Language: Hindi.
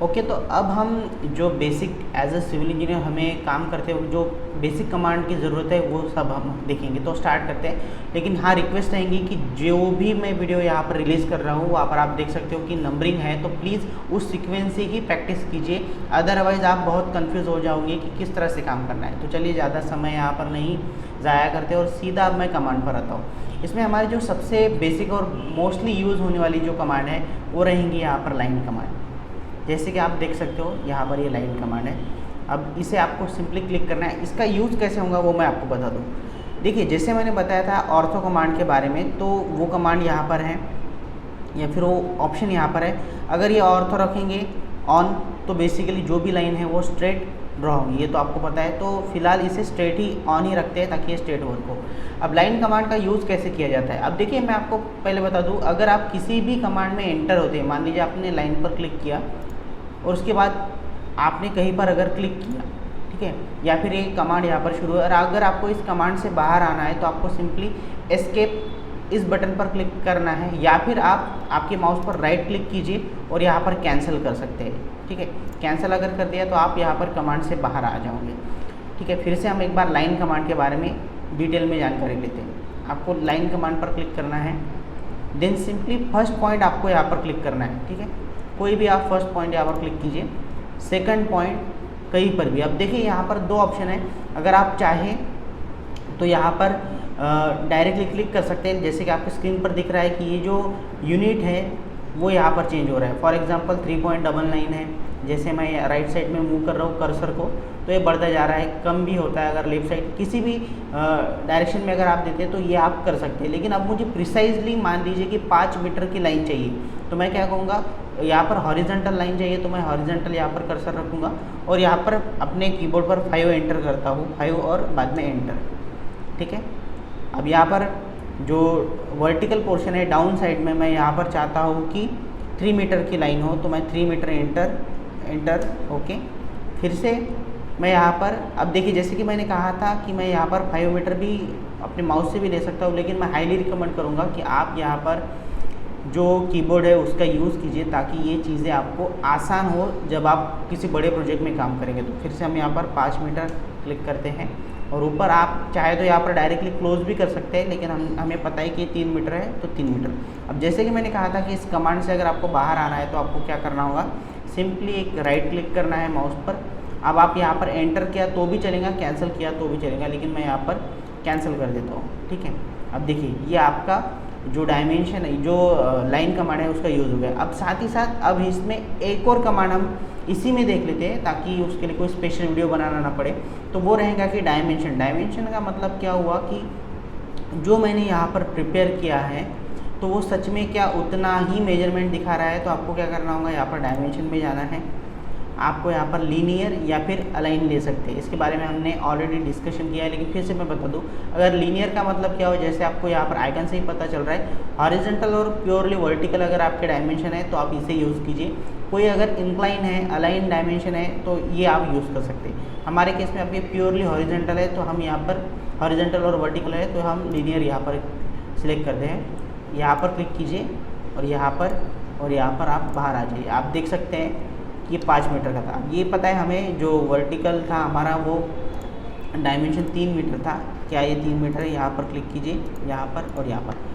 ओके, तो अब हम जो basic as a civil engineer हमें काम करते हुए जो बेसिक कमांड की ज़रूरत है वो सब हम देखेंगे। तो स्टार्ट करते हैं, लेकिन हाँ रिक्वेस्ट रहेंगी कि जो भी मैं वीडियो यहाँ पर रिलीज़ कर रहा हूँ वहाँ पर आप देख सकते हो कि नंबरिंग है, तो प्लीज़ उस सीक्वेंस की प्रैक्टिस कीजिए, अदरवाइज़ आप बहुत कन्फ्यूज़ हो जाओगे कि किस तरह से काम करना है। तो चलिए ज़्यादा समय यहाँ पर नहीं ज़ाया करते और सीधा अब मैं कमांड पर आता हूँ। इसमें हमारी जो सबसे बेसिक और मोस्टली यूज़ होने वाली जो कमांड है वो रहेंगी यहाँ पर लाइन कमांड। जैसे कि आप देख सकते हो यहाँ पर ये लाइन कमांड है। अब इसे आपको सिंपली क्लिक करना है। इसका यूज़ कैसे होगा वो मैं आपको बता दूँ। देखिए, जैसे मैंने बताया था ऑर्थो कमांड के बारे में, तो वो कमांड यहाँ पर है या फिर वो ऑप्शन यहाँ पर है। अगर ये ऑर्थो रखेंगे ऑन तो बेसिकली जो भी लाइन है वो स्ट्रेट ड्रॉ होंगी, ये तो आपको पता है। तो फिलहाल इसे स्ट्रेट ही ऑन ही रखते हैं ताकि ये स्ट्रेट वर्क हो। अब लाइन कमांड का यूज़ कैसे किया जाता है, अब देखिए मैं आपको पहले बता दूँ। अगर आप किसी भी कमांड में एंटर होते हैं, मान लीजिए आपने लाइन पर क्लिक किया और उसके बाद आपने कहीं पर अगर क्लिक किया, ठीक है, या फिर एक कमांड यहाँ पर शुरू है और अगर आपको इस कमांड से बाहर आना है तो आपको सिंपली एस्केप इस बटन पर क्लिक करना है, या फिर आप आपके माउस पर राइट क्लिक कीजिए और यहाँ पर कैंसिल कर सकते हैं। ठीक है, कैंसिल अगर कर दिया तो आप यहाँ पर कमांड से बाहर आ जाओगे। ठीक है, फिर से हम एक बार लाइन कमांड के बारे में डिटेल में जानकारी लेते हैं। आपको लाइन कमांड पर क्लिक करना है, देन सिंपली फर्स्ट पॉइंट आपको यहाँ पर क्लिक करना है। ठीक है, कोई भी आप फर्स्ट पॉइंट यहाँ पर क्लिक कीजिए, सेकंड पॉइंट कहीं पर भी। अब देखिए यहाँ पर दो ऑप्शन है, अगर आप चाहें तो यहाँ पर डायरेक्टली क्लिक कर सकते हैं। जैसे कि आपकी स्क्रीन पर दिख रहा है कि ये जो यूनिट है वो यहाँ पर चेंज हो रहा है। फॉर एग्जांपल 3.99 है। जैसे मैं राइट साइड में मूव कर रहा हूँ कर्सर को तो ये बढ़ता जा रहा है, कम भी होता है। अगर लेफ्ट साइड किसी भी डायरेक्शन में अगर आप देते हैं तो ये आप कर सकते हैं। लेकिन अब मुझे प्रिसाइजली मान लीजिए कि 5 मीटर की लाइन चाहिए, तो मैं क्या कहूँगा, यहाँ पर हॉरिजॉन्टल लाइन चाहिए तो मैं हॉरिजॉन्टल यहाँ पर कर्सर रखूँगा और यहाँ पर अपने कीबोर्ड पर 5 एंटर करता हूँ, 5 और बाद में एंटर। ठीक है, अब यहाँ पर जो वर्टिकल पोर्शन है डाउन साइड में मैं यहाँ पर चाहता हूँ कि 3 मीटर की लाइन हो, तो मैं 3 मीटर एंटर। ओके, फिर से मैं यहाँ पर, अब देखिए जैसे कि मैंने कहा था कि मैं यहाँ पर 5 मीटर भी अपने माउस से भी ले सकता हूँ, लेकिन मैं हाईली रिकमेंड करूँगा कि आप यहाँ पर जो कीबोर्ड है उसका यूज़ कीजिए ताकि ये चीज़ें आपको आसान हो जब आप किसी बड़े प्रोजेक्ट में काम करेंगे। तो फिर से हम यहाँ पर 5 मीटर क्लिक करते हैं और ऊपर आप चाहे तो यहाँ पर डायरेक्टली क्लोज भी कर सकते हैं, लेकिन हमें पता है कि 3 मीटर है तो 3 मीटर। अब जैसे कि मैंने कहा था कि इस कमांड से अगर आपको बाहर आना है तो आपको क्या करना होगा, सिंपली एक राइट क्लिक करना है माउस पर। अब आप यहाँ पर एंटर किया तो भी चलेगा, कैंसिल किया तो भी चलेगा, लेकिन मैं यहाँ पर कैंसिल कर देता हूँ। ठीक है, अब देखिए ये आपका जो डायमेंशन है, जो लाइन कमांड है उसका यूज़ हो गया। अब साथ ही साथ अब इसमें एक और कमांड हम इसी में देख लेते हैं ताकि उसके लिए कोई स्पेशल वीडियो बनाना ना पड़े। तो वो रहेगा कि डायमेंशन का मतलब क्या हुआ कि जो मैंने यहाँ पर प्रिपेयर किया है तो वो सच में क्या उतना ही मेजरमेंट दिखा रहा है। तो आपको क्या करना होगा, यहाँ पर डायमेंशन में जाना है, आपको यहाँ पर लीनियर या फिर अलाइन ले सकते हैं। इसके बारे में हमने ऑलरेडी डिस्कशन किया है, लेकिन फिर से मैं बता दूँ, अगर लीनियर का मतलब क्या हो, जैसे आपको यहाँ पर आइकन से ही पता चल रहा है, हॉरिजॉन्टल और प्योरली वर्टिकल अगर आपके डायमेंशन है तो आप इसे यूज़ कीजिए। कोई अगर इंक्लाइन है, अलाइन डायमेंशन है तो ये आप यूज़ कर सकते हैं। हमारे केस में आपके प्योरली हॉरिजॉन्टल है तो हम यहाँ पर हॉरिजॉन्टल और वर्टिकल है तो हम लीनियर यहाँ पर सिलेक्ट करते हैं। यहाँ पर क्लिक कीजिए और यहाँ पर आप बाहर आ जाइए। आप देख सकते हैं ये 5 मीटर का था। ये पता है हमें जो वर्टिकल था हमारा वो डायमेंशन 3 मीटर था। क्या ये 3 मीटर है, यहाँ पर क्लिक कीजिए, यहाँ पर और यहाँ पर।